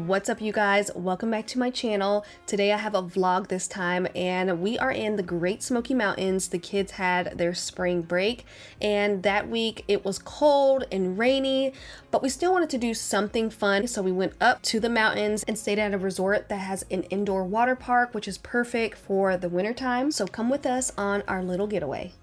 What's up, you guys? Welcome back to my channel. Today I have a vlog this time, and we are in the Great Smoky Mountains. The kids had their spring break, and that week it was cold and rainy, but we still wanted to do something fun, so we went up to the mountains and stayed at a resort that has an indoor water park, which is perfect for the winter time. So come with us on our little getaway.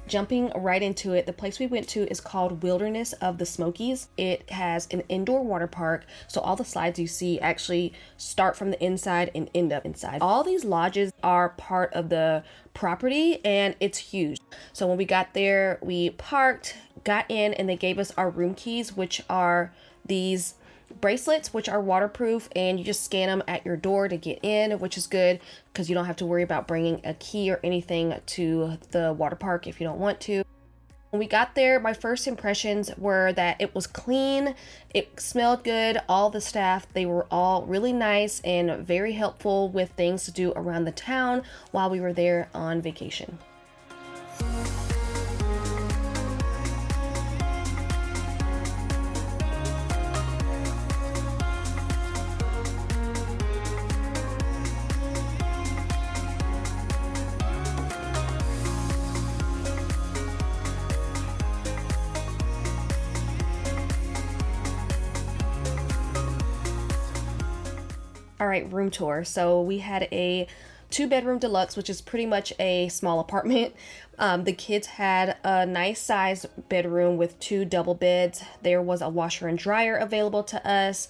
Jumping right into it, the place we went to is called Wilderness of the Smokies. It has an indoor water park, so all the slides you see actually start from the inside and end up inside. All these lodges are part of the property, and it's huge. So when we got there, we parked, got in, and they gave us our room keys, which are these bracelets, which are waterproof, and you just scan them at your door to get in, which is good because you don't have to worry about bringing a key or anything to the water park if you don't want to. When we got there, my first impressions were that it was clean, it smelled good, all the staff, they were all really nice and very helpful with things to do around the town while we were there on vacation. All right, room tour. So we had a 2-bedroom deluxe, which is pretty much a small apartment. The kids had a nice sized bedroom with 2 double beds. There was a washer and dryer available to us.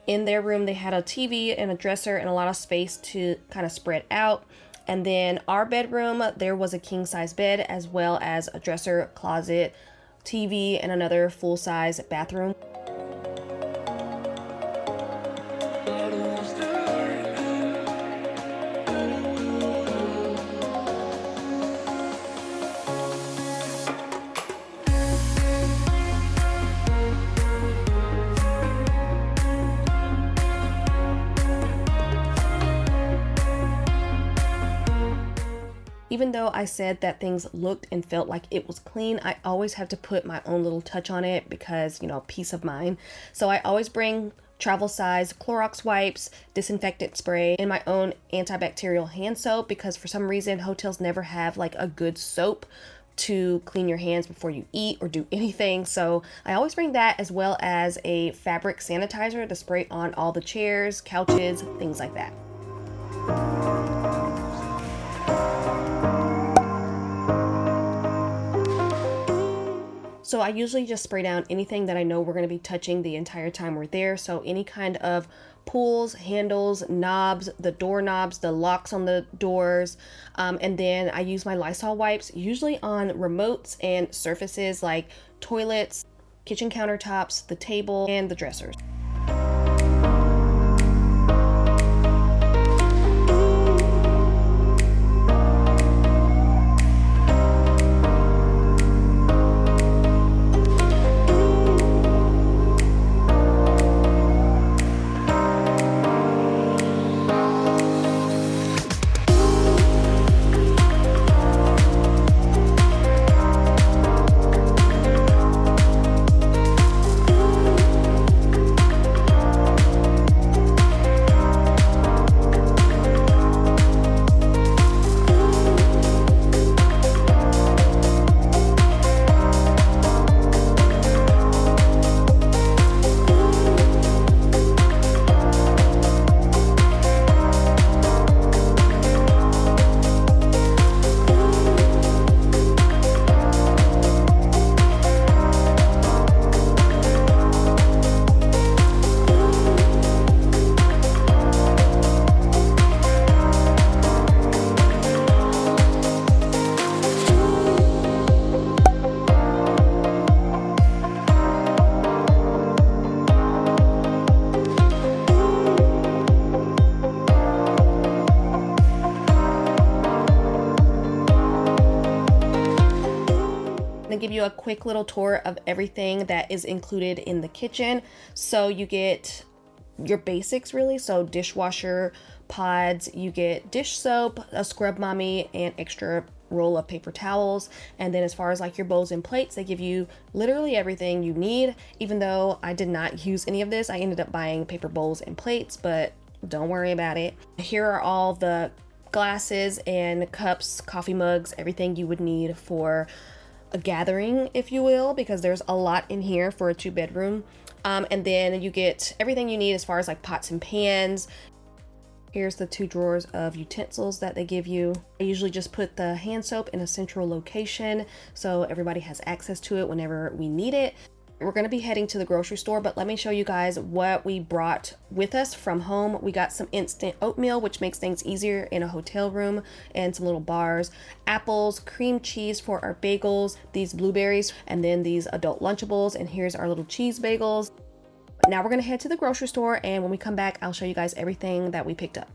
In their room, they had a TV and a dresser and a lot of space to kind of spread out. And then our bedroom, there was a king size bed as well as a dresser, closet, TV, and another full size bathroom. Even though I said that things looked and felt like it was clean, I always have to put my own little touch on it because, you know, peace of mind. So I always bring travel size Clorox wipes, disinfectant spray, and my own antibacterial hand soap because for some reason hotels never have like a good soap to clean your hands before you eat or do anything. So I always bring that as well as a fabric sanitizer to spray on all the chairs, couches, things like that. So I usually just spray down anything that I know we're going to be touching the entire time we're there. So any kind of pulls, handles, knobs, the doorknobs, the locks on the doors. And then I use my Lysol wipes, usually on remotes and surfaces like toilets, kitchen countertops, the table, and the dressers. Give you a quick little tour of everything that is included in the kitchen. So you get your basics really, so dishwasher, pods, you get dish soap, a scrub mommy, and extra roll of paper towels. And then as far as like your bowls and plates, they give you literally everything you need. Even though I did not use any of this, I ended up buying paper bowls and plates, but don't worry about it. Here are all the glasses and cups, coffee mugs, everything you would need for a gathering, if you will, because there's a lot in here for a 2-bedroom. And then you get everything you need as far as like pots and pans. Here's the 2 drawers of utensils that they give you. I usually just put the hand soap in a central location so everybody has access to it whenever we need it. We're going to be heading to the grocery store, but let me show you guys what we brought with us from home. We got some instant oatmeal, which makes things easier in a hotel room, and some little bars, apples, cream cheese for our bagels, these blueberries, and then these adult Lunchables. And here's our little cheese bagels. Now we're going to head to the grocery store, and when we come back, I'll show you guys everything that we picked up.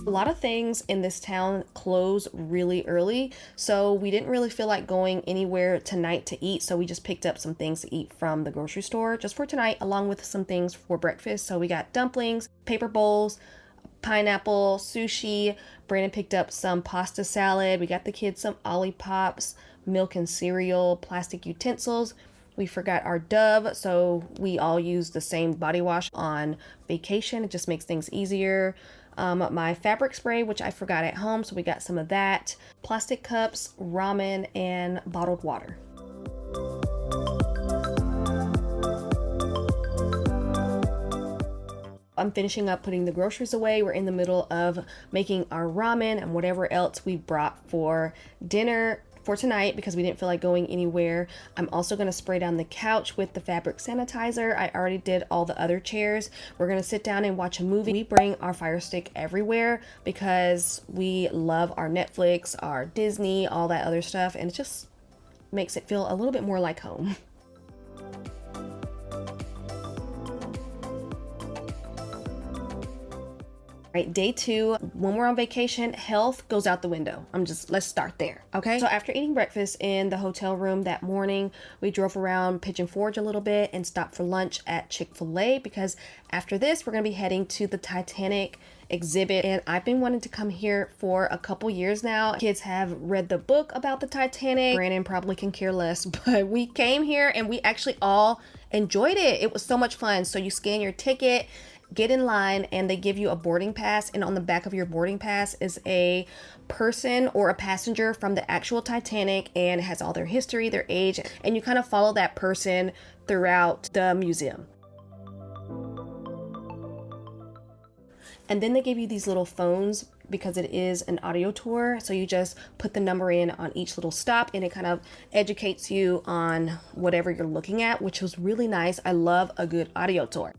A lot of things in this town close really early, so we didn't really feel like going anywhere tonight to eat, so we just picked up some things to eat from the grocery store just for tonight, along with some things for breakfast. So we got dumplings, paper bowls, pineapple, sushi. Brandon picked up some pasta salad. We got the kids some Olippops, milk and cereal, plastic utensils. We forgot our Dove, so we all use the same body wash on vacation. It just makes things easier. My fabric spray, which I forgot at home, so we got some of that. Plastic cups, ramen, and bottled water. I'm finishing up putting the groceries away. We're in the middle of making our ramen and whatever else we brought for dinner for tonight because we didn't feel like going anywhere. I'm also going to spray down the couch with the fabric sanitizer. I already did all the other chairs. We're going to sit down and watch a movie. We bring our Fire Stick everywhere because we love our Netflix, our Disney, all that other stuff, and it just makes it feel a little bit more like home. Right, day 2, when we're on vacation, health goes out the window. Let's start there, okay? So after eating breakfast in the hotel room that morning, we drove around Pigeon Forge a little bit and stopped for lunch at Chick-fil-A because after this, we're gonna be heading to the Titanic exhibit, and I've been wanting to come here for a couple years now. Kids have read the book about the Titanic. Brandon probably can care less, but we came here and we actually all enjoyed it. It was so much fun. So you scan your ticket, get in line, and they give you a boarding pass, and on the back of your boarding pass is a person or a passenger from the actual Titanic, and it has all their history, their age, and you kind of follow that person throughout the museum. And then they give you these little phones because it is an audio tour, so you just put the number in on each little stop and it kind of educates you on whatever you're looking at, which was really nice. I love a good audio tour.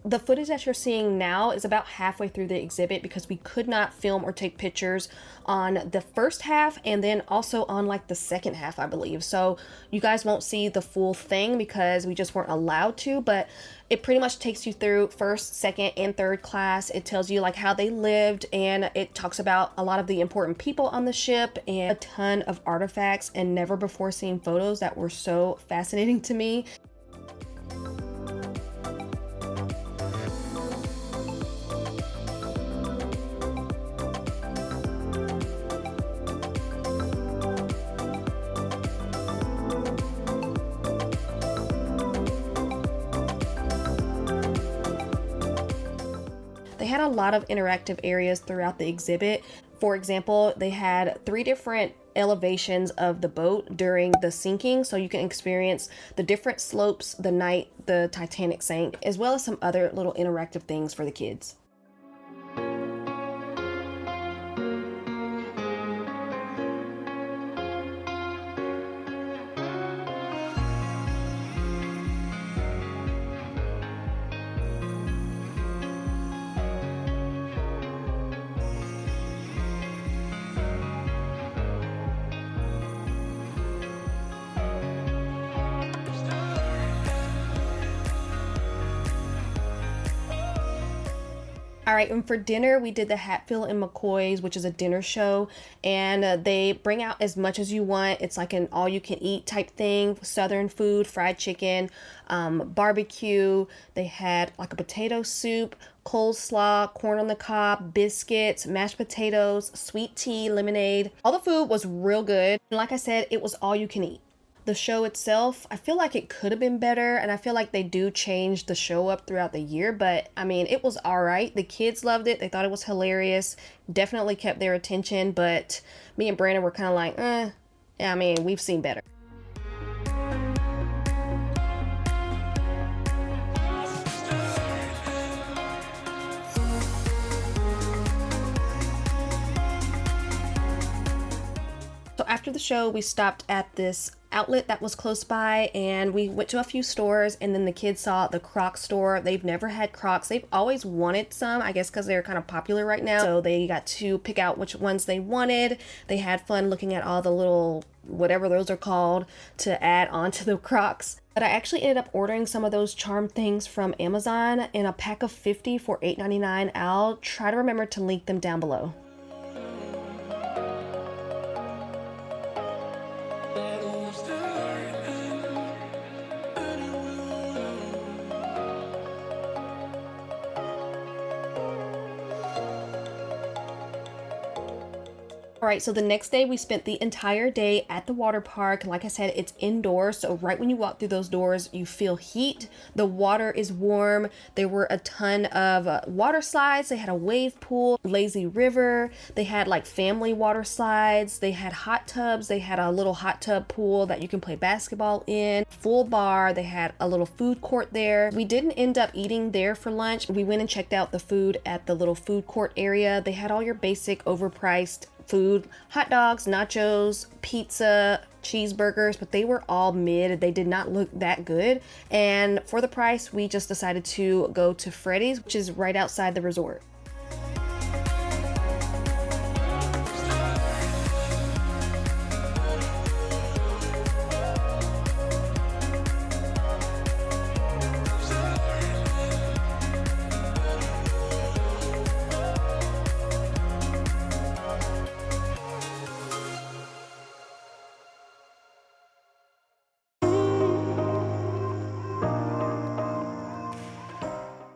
The footage that you're seeing now is about halfway through the exhibit because we could not film or take pictures on the first half and then also on like the second half, I believe. So you guys won't see the full thing because we just weren't allowed to, but it pretty much takes you through first, second, and third class. It tells you like how they lived, and it talks about a lot of the important people on the ship and a ton of artifacts and never before seen photos that were so fascinating to me. They had a lot of interactive areas throughout the exhibit. For example, they had 3 different elevations of the boat during the sinking, so you can experience the different slopes the night the Titanic sank, as well as some other little interactive things for the kids. All right, and for dinner, we did the Hatfield and McCoy's, which is a dinner show, and they bring out as much as you want. It's like an all-you-can-eat type thing, Southern food, fried chicken, barbecue. They had like a potato soup, coleslaw, corn on the cob, biscuits, mashed potatoes, sweet tea, lemonade. All the food was real good. And like I said, it was all you can eat. The show itself, I feel like it could have been better, and I feel like they do change the show up throughout the year, but I mean, it was all right. The kids loved it. They thought it was hilarious. Definitely kept their attention, but me and Brandon were kind of like, I mean, we've seen better. So after the show, we stopped at this outlet that was close by, and we went to a few stores, and then the kids saw the Crocs store. They've never had Crocs. They've always wanted some, I guess because they're kind of popular right now. So they got to pick out which ones they wanted. They had fun looking at all the little, whatever those are called, to add onto the Crocs. But I actually ended up ordering some of those charm things from Amazon in a pack of 50 for $8.99. I'll try to remember to link them down below. Alright, so the next day we spent the entire day at the water park. Like I said, it's indoors, so right when you walk through those doors, you feel heat. The water is warm. There were a ton of water slides. They had a wave pool, lazy river. They had like family water slides. They had hot tubs. They had a little hot tub pool that you can play basketball in. Full bar. They had a little food court there. We didn't end up eating there for lunch. We went and checked out the food at the little food court area. They had all your basic overpriced food, hot dogs, nachos, pizza, cheeseburgers, but they were all mid. They did not look that good. And for the price, we just decided to go to Freddy's, which is right outside the resort.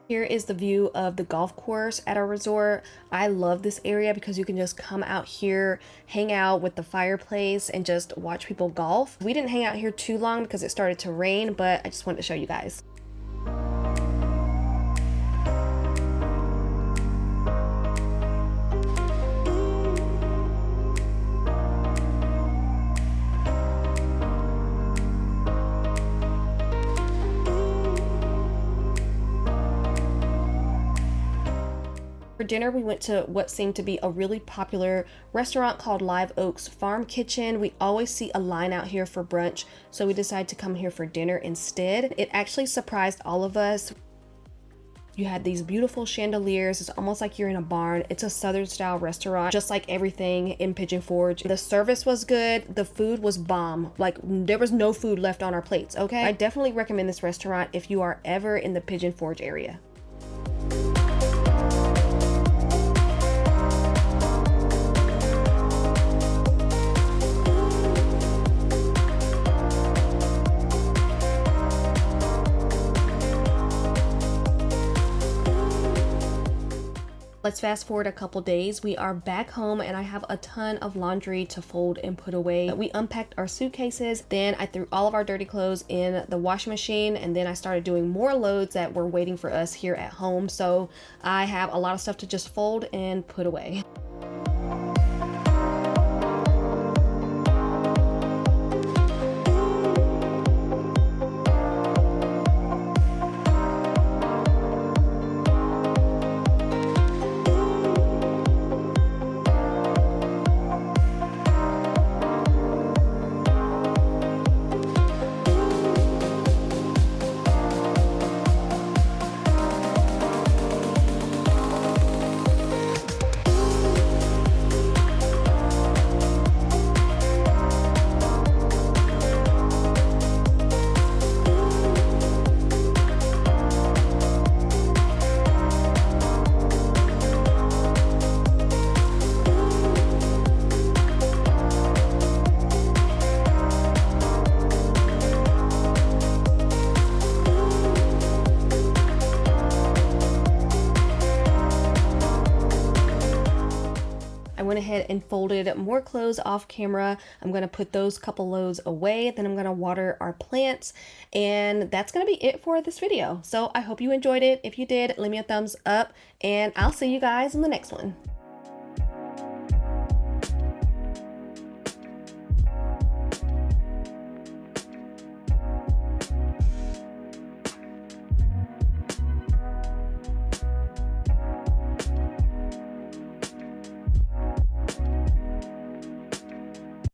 Here is the view of the golf course at our resort. I love this area because you can just come out here, hang out with the fireplace, and just watch people golf. We didn't hang out here too long because it started to rain, but I just wanted to show you guys. For dinner, we went to what seemed to be a really popular restaurant called Live Oaks Farm Kitchen. We always see a line out here for brunch, so we decided to come here for dinner instead. It actually surprised all of us. You had these beautiful chandeliers. It's almost like you're in a barn. It's a Southern style restaurant, just like everything in Pigeon Forge. The service was good. The food was bomb. Like, there was no food left on our plates, okay? I definitely recommend this restaurant if you are ever in the Pigeon Forge area. Let's fast forward a couple days. We are back home and I have a ton of laundry to fold and put away. We unpacked our suitcases, then I threw all of our dirty clothes in the washing machine, and then I started doing more loads that were waiting for us here at home. So I have a lot of stuff to just fold and put away. ahead and folded more clothes off camera. I'm going to put those couple loads away, then I'm going to water our plants, and that's going to be it for this video. So I hope you enjoyed it. If you did, leave me a thumbs up, and I'll see you guys in the next one.